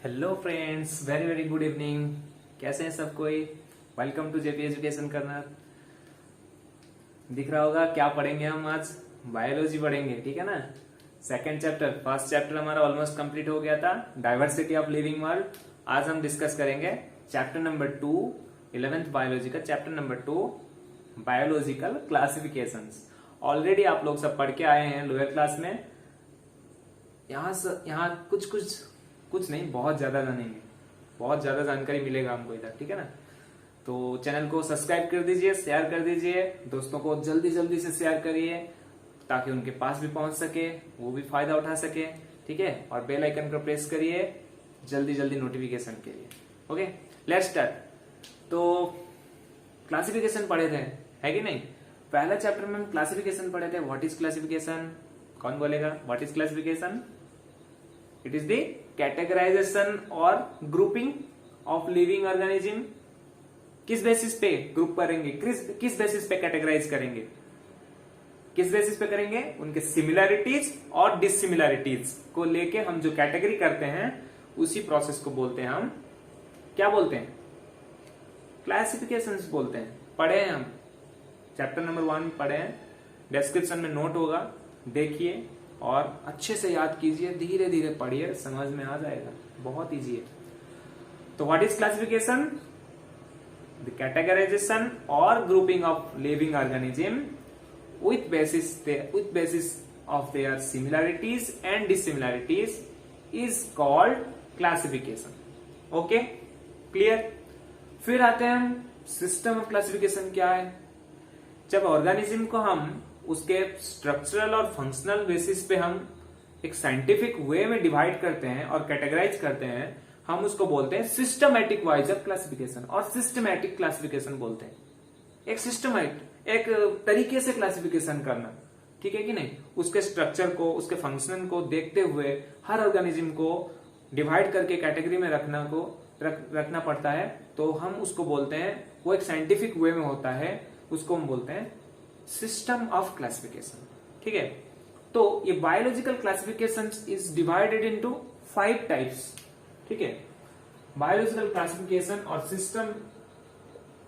Hello friends, very very good evening. कैसे हैं सब कोई? Welcome to JP education Karnal. दिख रहा होगा क्या पढ़ेंगे हम आज? बायोलॉजी पढ़ेंगे, ठीक है ना। सेकंड चैप्टर, फर्स्ट चैप्टर हमारा ऑलमोस्ट कंप्लीट हो गया था, डाइवर्सिटी ऑफ लिविंग वर्ल्ड। आज हम डिस्कस करेंगे चैप्टर नंबर 2, 11th बायोलॉजी का chapter number 2, biological classifications. Already आप लोग सब पढ़ के आए हैं लोअर क्लास में। यहाँ कुछ नहीं, बहुत ज्यादा जानेंगे, बहुत ज्यादा जानकारी मिलेगा हमको इधर, ठीक है ना। तो चैनल को सब्सक्राइब कर दीजिए, शेयर कर दीजिए, दोस्तों को जल्दी जल्दी से शेयर करिए ताकि उनके पास भी पहुंच सके, वो भी फायदा उठा सके, ठीक है। और बेल आइकन को प्रेस करिए जल्दी जल्दी नोटिफिकेशन के लिए। Okay, let's start. तो क्लासिफिकेशन पढ़े थे, है कि नहीं? पहला चैप्टर में हम क्लासिफिकेशन पढ़े थे। What is classification? कौन बोलेगा what is classification? It is the categorization और ग्रुपिंग ऑफ लिविंग ऑर्गेनिज्म। किस बेसिस पे ग्रुप करेंगे, किस बेसिस पे कैटेगराइज करेंगे, किस बेसिस पे करेंगे? उनके सिमिलैरिटीज और डिसिमिलैरिटीज को लेके हम जो कैटेगरी करते हैं उसी प्रोसेस को बोलते हैं हम, क्या बोलते हैं? क्लासिफिकेशंस बोलते हैं। पढ़े हैं हम, चैप्टर नंबर 1 पढ़े हैं, डिस्क्रिप्शन में नोट होगा, देखिए और अच्छे से याद कीजिए, धीरे धीरे पढ़िए, समझ में आ जाएगा, बहुत इजी है। तो what is classification? The categorization और grouping of living organism with basis of their similarities and dissimilarities is called classification. Okay, clear? फिर आते हैं हम सिस्टम ऑफ क्लासिफिकेशन। क्या है? जब ऑर्गेनिज्म को हम उसके स्ट्रक्चरल और फंक्शनल बेसिस पे हम एक साइंटिफिक वे में डिवाइड करते हैं और कैटेगराइज करते हैं, हम उसको बोलते हैं सिस्टमैटिक वाइज ऑफ क्लासिफिकेशन और सिस्टमैटिक क्लासिफिकेशन बोलते हैं। एक सिस्टमैटिक, एक तरीके से क्लासिफिकेशन करना, ठीक है कि नहीं? उसके स्ट्रक्चर को, उसके फंक्शन को देखते हुए हर ऑर्गेनिज्म को डिवाइड करके कैटेगरी में रखना पड़ता है। तो हम उसको बोलते हैं, वो एक साइंटिफिक वे में होता है, उसको हम बोलते हैं सिस्टम ऑफ क्लासिफिकेशन, ठीक है। तो ये biological classification is divided into 5 types, ठीक है। बायोलॉजिकल क्लासिफिकेशन और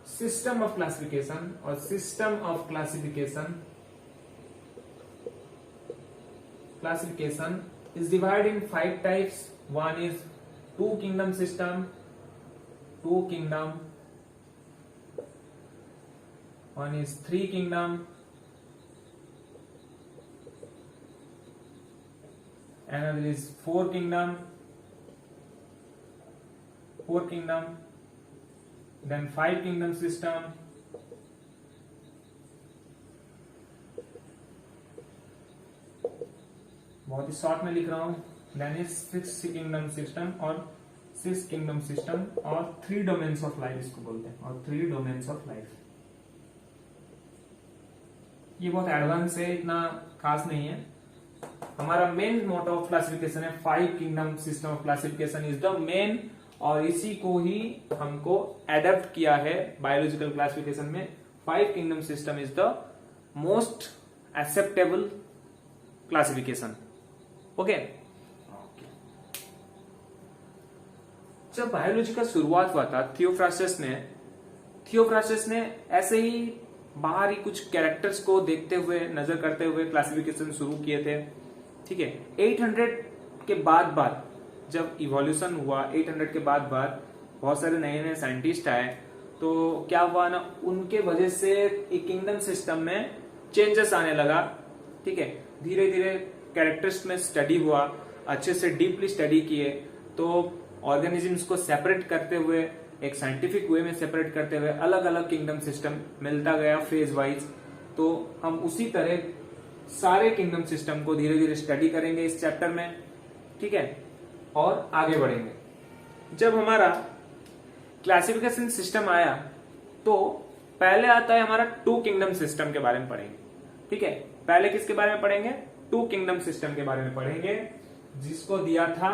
सिस्टम ऑफ क्लासिफिकेशन और system of classification is divided in 5 types. One is two kingdom system, one is 3 kingdom, another is 4 kingdom, then 5 kingdom system, बहुत ही short में लिख रहा हूं, then is 6 kingdom system और 6 kingdom system और 3 domains of life इसको बोलते हैं, और 3 डोमेन्स ऑफ लाइफ। ये बहुत एडवांस है, इतना खास नहीं है। हमारा मेन मोटो ऑफ क्लासिफिकेशन है 5 kingdom system of classification is the main, और इसी को ही हमको एडेप्ट किया है बायोलॉजिकल क्लासिफिकेशन में। 5 kingdom system is the most acceptable classification. Okay, जब बायोलॉजी का शुरुआत हुआ था, थियोफ्रास्टस ने ऐसे ही बाहर ही कुछ कैरेक्टर्स को देखते हुए, नजर करते हुए क्लासिफिकेशन शुरू किए थे, ठीक है। 800 के बाद जब इवोल्यूशन हुआ, 800 के बाद बहुत सारे नए नए साइंटिस्ट आए, तो क्या हुआ ना, उनके वजह से एक किंगडम सिस्टम में चेंजेस आने लगा, ठीक है। धीरे धीरे कैरेक्टर्स में स्टडी हुआ, अच्छे से डीपली स्टडी किए, तो ऑर्गेनिजम्स को सेपरेट करते हुए, एक साइंटिफिक वे में सेपरेट करते हुए अलग अलग किंगडम सिस्टम मिलता गया फेज वाइज। तो हम उसी तरह सारे किंगडम सिस्टम को धीरे धीरे स्टडी करेंगे इस चैप्टर में, ठीक है, और आगे बढ़ेंगे। जब हमारा क्लासिफिकेशन सिस्टम आया तो पहले आता है हमारा 2 किंगडम सिस्टम के बारे में पढ़ेंगे, ठीक है। पहले किसके बारे में पढ़ेंगे? 2 किंगडम सिस्टम के बारे में पढ़ेंगे, जिसको दिया था,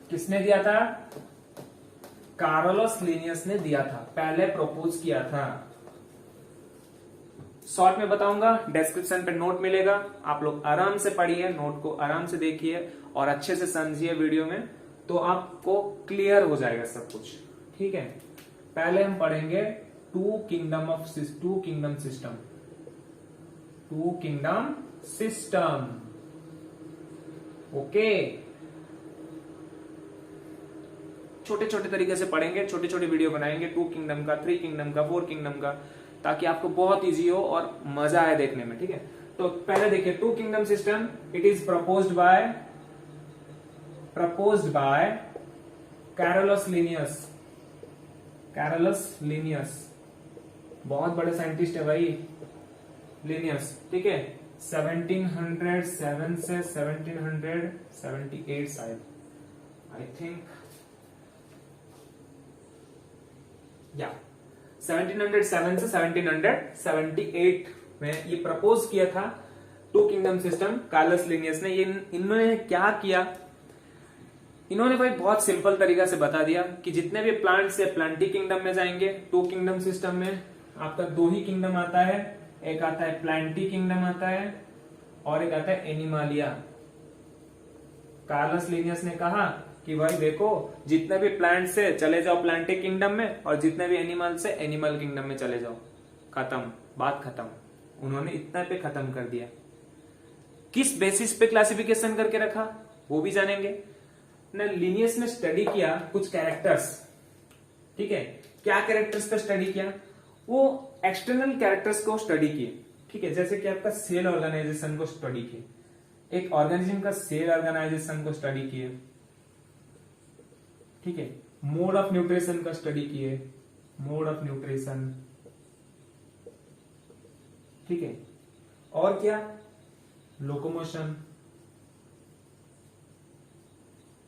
किसने दिया था? कार्लोस लिनियस ने दिया था, पहले प्रपोज किया था। शॉर्ट में बताऊंगा, डिस्क्रिप्शन पे नोट मिलेगा, आप लोग आराम से पढ़िए, नोट को आराम से देखिए और अच्छे से समझिए वीडियो में, तो आपको क्लियर हो जाएगा सब कुछ। ठीक है, पहले हम पढ़ेंगे टू किंगडम सिस्टम। ओके, छोटे छोटे तरीके से पढ़ेंगे, छोटे छोटे वीडियो बनाएंगे 2 किंगडम का, 3 किंगडम का, 4 किंगडम का, ताकि आपको बहुत इजी हो और मजा आए देखने में। ठीक है, तो पहले देखिए 2 kingdom system. It is proposed by Carolus Linnaeus. बहुत बड़े साइंटिस्ट है भाई लिनियस। ठीक है, 1707 से 1778 शायद, आई थिंक, या 1707 से 1778 में ये प्रपोज किया था 2 किंगडम सिस्टम कार्लस लिनियस ने। ये इन्होंने क्या किया, इन्होंने भाई बहुत सिंपल तरीका से बता दिया कि जितने भी प्लांट्स है प्लांटी किंगडम में जाएंगे। 2 किंगडम सिस्टम में आपका 2 ही किंगडम आता है, एक आता है प्लांटी किंगडम आता है और एक आता है एनिमालिया। कार्लस लिनियस ने कहा कि भाई देखो, जितने भी प्लांट से चले जाओ प्लांटी किंगडम में और जितने भी एनिमल से एनिमल किंगडम में चले जाओ, खत्म, बात खत्म। उन्होंने इतना पे खत्म कर दिया। किस बेसिस पे क्लासिफिकेशन करके रखा वो भी जानेंगे। लिनियस ने स्टडी किया कुछ कैरेक्टर्स। ठीक है, क्या कैरेक्टर्स पे स्टडी किया, वो एक्सटर्नल कैरेक्टर्स को स्टडी किए। ठीक है, जैसे कि आपका सेल ऑर्गेनाइजेशन को स्टडी किए, एक ऑर्गेनिज्म का सेल ऑर्गेनाइजेशन को स्टडी किए। ठीक है, मोड ऑफ न्यूट्रिशन का स्टडी किए, मोड ऑफ न्यूट्रिशन। ठीक है, और क्या, लोकोमोशन।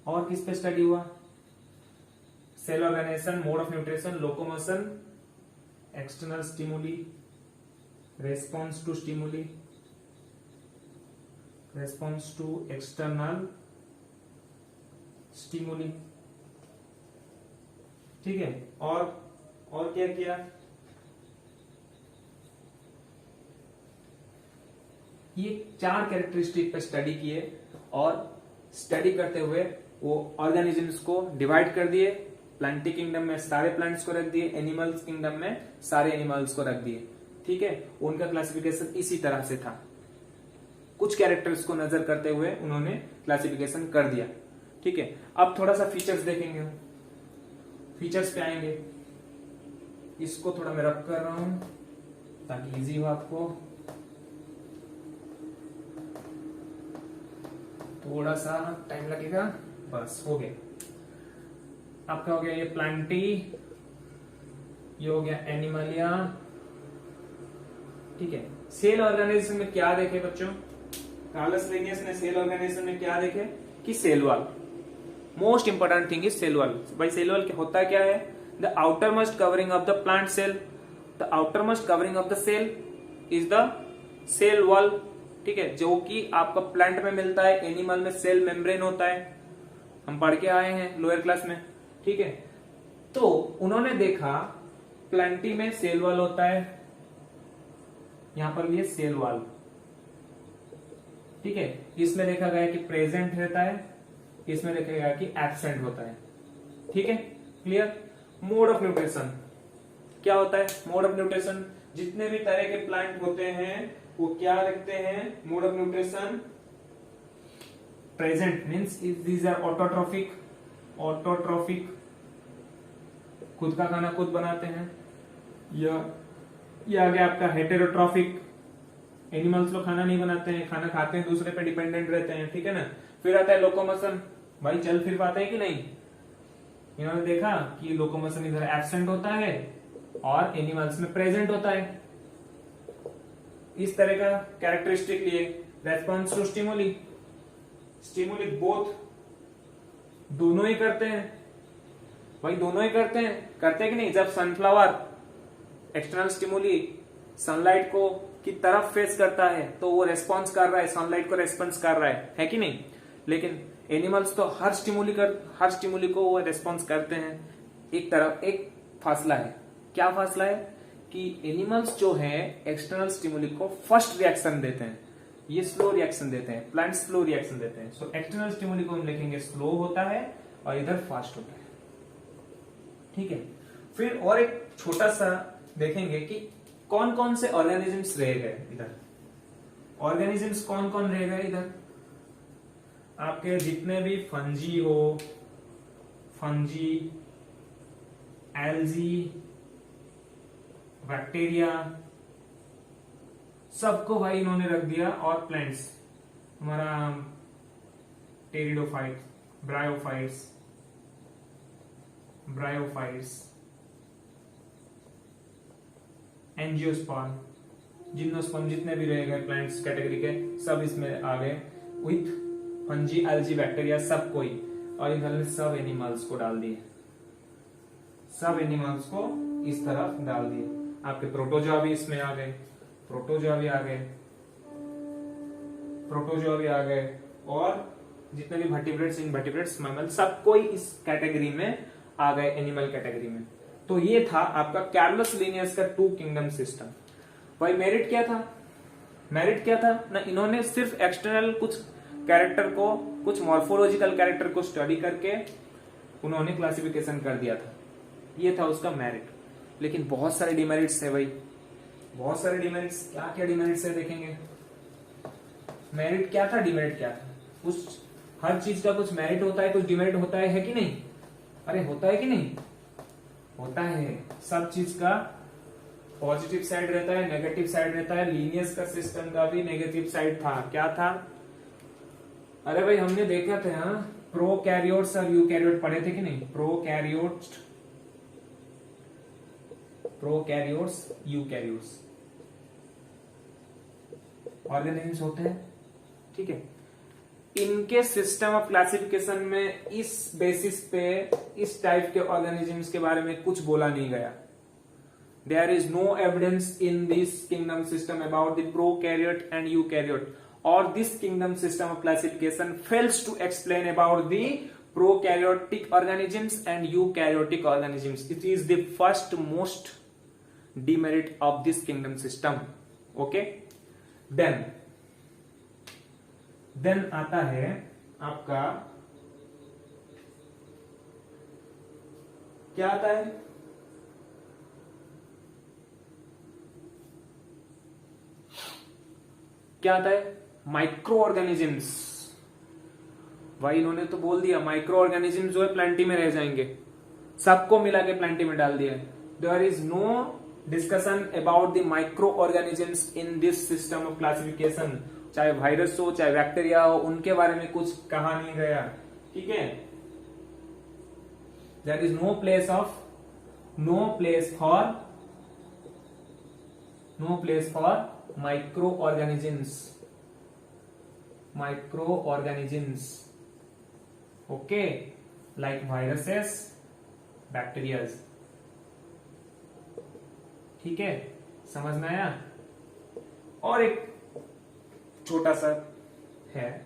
और किस पे स्टडी हुआ, cell organization, mode of nutrition, locomotion, external stimuli, response to stimuli, response to external stimuli. ठीक है, और क्या किया, ये 4 कैरेक्टरिस्टिक पे स्टडी किए और स्टडी करते हुए वो ऑर्गेनिजम्स को डिवाइड कर दिए। प्लांटी किंगडम में सारे प्लांट्स को रख दिए, एनिमल्स किंगडम में सारे एनिमल्स को रख दिए। ठीक है, उनका क्लासिफिकेशन इसी तरह से था। कुछ कैरेक्टर्स को नजर करते हुए उन्होंने क्लासिफिकेशन कर दिया। ठीक है, अब थोड़ा सा फीचर्स देखेंगे, फीचर्स पे आएंगे। इसको थोड़ा मैं रब कर रहा हूं ताकि इजी हो आपको। थोड़ा सा टाइम लगेगा, बस हो गया। आपका हो गया ये प्लांटी, ये हो गया एनिमलिया। ठीक है, सेल ऑर्गेनाइजेशन में क्या देखे बच्चों, कार्लस लिनियस ने सेल ऑर्गेनाइजेशन में क्या देखे कि cell wall, most important thing is cell wall. भाई सेल वॉल होता क्या है, the outer most covering of the plant cell, the outer most covering of the cell is the cell wall. ठीक है, जो कि आपका प्लांट में मिलता है, एनिमल में सेल मेम्ब्रेन होता है, हम पढ़ के आए हैं लोअर क्लास में। ठीक है, तो उन्होंने देखा प्लांटी में सेल वॉल होता है, यहां पर भी है सेल वॉल। ठीक है, इसमें देखा गया कि प्रेजेंट रहता है, इसमें देखा गया कि एब्सेंट होता है। ठीक है, क्लियर। मोड ऑफ न्यूट्रिशन क्या होता है, मोड ऑफ न्यूट्रिशन जितने भी तरह के प्लांट होते हैं वो क्या रखते हैं, mode of nutrition present means these are autotrophic, खुद का खाना खुद बनाते हैं। या ये आ गया आपका हेटेरोट्रॉफिक, एनिमल्स लोग खाना नहीं बनाते हैं, खाना खाते हैं, दूसरे पे डिपेंडेंट रहते हैं। ठीक है ना। फिर आता है लोकोमोशन, भाई चल फिर पाते हैं कि नहीं। इन्होंने देखा कि लोकोमोशन इधर एब्सेंट होता है और एनिमल्स में प्रेजेंट होता है। इस तरह का कैरेक्टरिस्टिक लिए response to stimuli, stimuli both, दोनों ही करते हैं भाई, दोनों ही करते हैं कि नहीं। जब सनफ्लावर एक्सटर्नल स्टिमुली सनलाइट को की तरफ फेस करता है तो वो रेस्पॉन्स कर रहा है, सनलाइट को रेस्पॉन्स कर रहा है कि नहीं। लेकिन एनिमल्स तो हर स्टिमुली को वो रेस्पॉन्स करते हैं। एक तरफ एक फासला है, क्या फासला है कि एनिमल्स जो है एक्सटर्नल स्टिमुली को फर्स्ट रिएक्शन देते हैं, ये स्लो रिएक्शन देते हैं, प्लांट स्लो रिएक्शन देते हैं। सो एक्सटर्नल स्टिमुली को हम लिखेंगे स्लो होता है और इधर फास्ट होता है। ठीक है, फिर और एक छोटा सा देखेंगे कि कौन कौन से ऑर्गेनिजम्स रह गए इधर। ऑर्गेनिजम्स कौन कौन रह गए इधर, आपके जितने भी फंजी हो, फंजी, एल्जी, बैक्टीरिया, सबको भाई इन्होंने रख दिया। और प्लांट्स, हमारा टेरिडोफाइट्स, ब्रायोफाइट्स, एंजियोस्पर्म, जिम्नोस्पर्म, जितने भी रह गए प्लांट्स कैटेगरी के सब इसमें आ गए विथ फंजी, एल्जी, बैक्टीरिया, सब कोई। और इधर में सब एनिमल्स को डाल दिए, सब एनिमल्स को इस तरफ डाल दिए। आपके प्रोटोजोआ भी इसमें आ गए, प्रोटोजोआ भी आ गए, और जितने भी वर्टिब्रेट्स, इनवर्टिब्रेट्स, मैमल, सब कोई इस कैटेगरी में आ गए, एनिमल कैटेगरी में। तो ये था आपका कैरोलस लिनियस का 2 किंगडम सिस्टम। भाई मेरिट क्या था ना, इन्होंने सिर्फ एक्सटर्नल कुछ कैरेक्टर को, कुछ मॉर्फोलॉजिकल कैरेक्टर को स्टडी करके उन्होंने क्लासिफिकेशन कर दिया था, ये था उसका मेरिट। लेकिन बहुत सारे डिमेरिट्स है भाई, बहुत सारे डिमेरिट्स। क्या क्या डिमेरिट्स है देखेंगे। मेरिट क्या था, डिमेरिट क्या था। उस हर चीज का कुछ मेरिट होता है, कुछ डिमेरिट होता है कि नहीं। अरे होता है कि नहीं, होता है। सब चीज का पॉजिटिव साइड रहता है, नेगेटिव साइड रहता है। लीनियस का सिस्टम का भी नेगेटिव साइड था। क्या था, अरे भाई हमने देखा था, हाँ, प्रोकैरियोट्स और यूकैरियोट पढ़े थे कि नहीं। प्रोकैरियोट्स, यूकैरियोट्स ऑर्गेनिजम्स होते हैं। ठीक है, इनके सिस्टम ऑफ क्लासिफिकेशन में इस बेसिस पे इस टाइप के ऑर्गेनिजम्स के बारे में कुछ बोला नहीं गया। There is no evidence in this kingdom system about the prokaryote and eukaryote, और this kingdom system of classification fails to explain about the prokaryotic organisms and eukaryotic organisms. It is the first most demerit of this kingdom system. Okay, then आता है आपका, क्या आता है, micro organisms. भाई इन्होंने तो बोल दिया माइक्रो ऑर्गेनिज्म जो है प्लांटी में रह जाएंगे, सबको मिला के प्लांटी में डाल दिया। There is no discussion about the micro organisms in this system of classification. चाहे वायरस हो, चाहे बैक्टीरिया हो, उनके बारे में कुछ कहा नहीं गया। ठीक है, there is no place for micro organisms. Okay, like viruses, bacterias. ठीक है, समझ में आया। और एक छोटा सा है,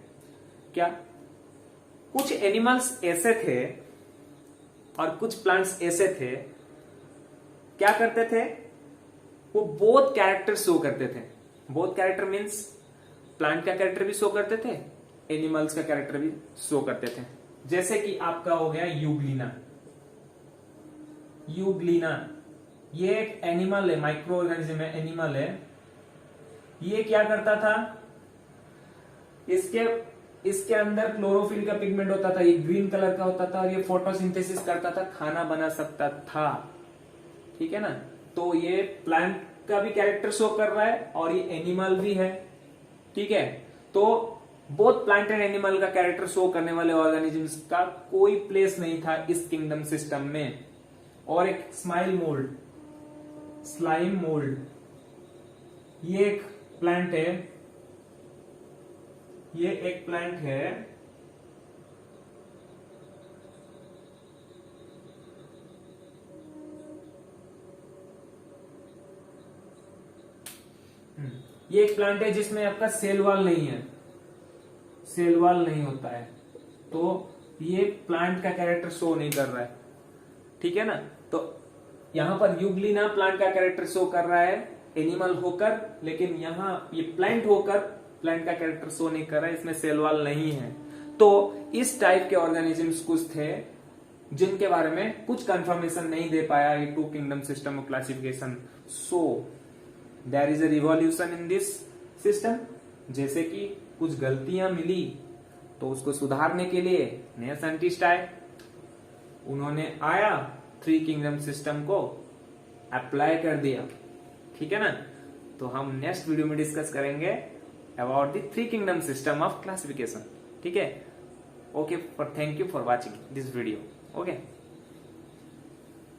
क्या कुछ एनिमल्स ऐसे थे और कुछ प्लांट्स ऐसे थे, क्या करते थे, वो बोथ कैरेक्टर शो करते थे। बोथ कैरेक्टर मीन्स प्लांट का कैरेक्टर भी शो करते थे, एनिमल्स का कैरेक्टर भी शो करते थे। जैसे कि आपका हो गया यूग्लिना, ये एक एनिमल है, माइक्रो ऑर्गेनिज्म है, एनिमल है। ये क्या करता था, इसके अंदर क्लोरोफिल का पिगमेंट होता था, ये ग्रीन कलर का होता था, और ये फोटोसिंथेसिस करता था, खाना बना सकता था। ठीक है ना, तो ये प्लांट का भी कैरेक्टर शो कर रहा है और ये एनिमल भी है। ठीक है, तो बोथ प्लांट एंड एनिमल का कैरेक्टर शो करने वाले ऑर्गेनिजम्स का कोई प्लेस नहीं था इस किंगडम सिस्टम में। और एक स्लाइम मोल्ड, ये एक प्लांट है, ये एक प्लांट है जिसमें आपका सेल वॉल नहीं होता है, तो ये प्लांट का कैरेक्टर शो नहीं कर रहा है। ठीक है ना, तो यहां पर यूग्लिना प्लांट का कैरेक्टर शो कर रहा है एनिमल होकर, लेकिन यहां ये प्लांट होकर प्लांट का कैरेक्टर शो नहीं कर रहा है, इसमें सेल वॉल नहीं है। तो इस टाइप के ऑर्गेनिजम्स कुछ थे जिनके बारे में कुछ कंफर्मेशन नहीं दे पाया ये two kingdom system of classification. So there is a revolution in this system. जैसे कि कुछ गलतियां मिली तो उसको सुधारने के लिए नए साइंटिस्ट आए, उन्होंने आया थ्री किंगडम सिस्टम को अप्लाई कर दिया। ठीक है ना, तो हम नेक्स्ट वीडियो में डिस्कस करेंगे about the three kingdom system of classification. ठीक है, okay, thank you for watching this video. Okay.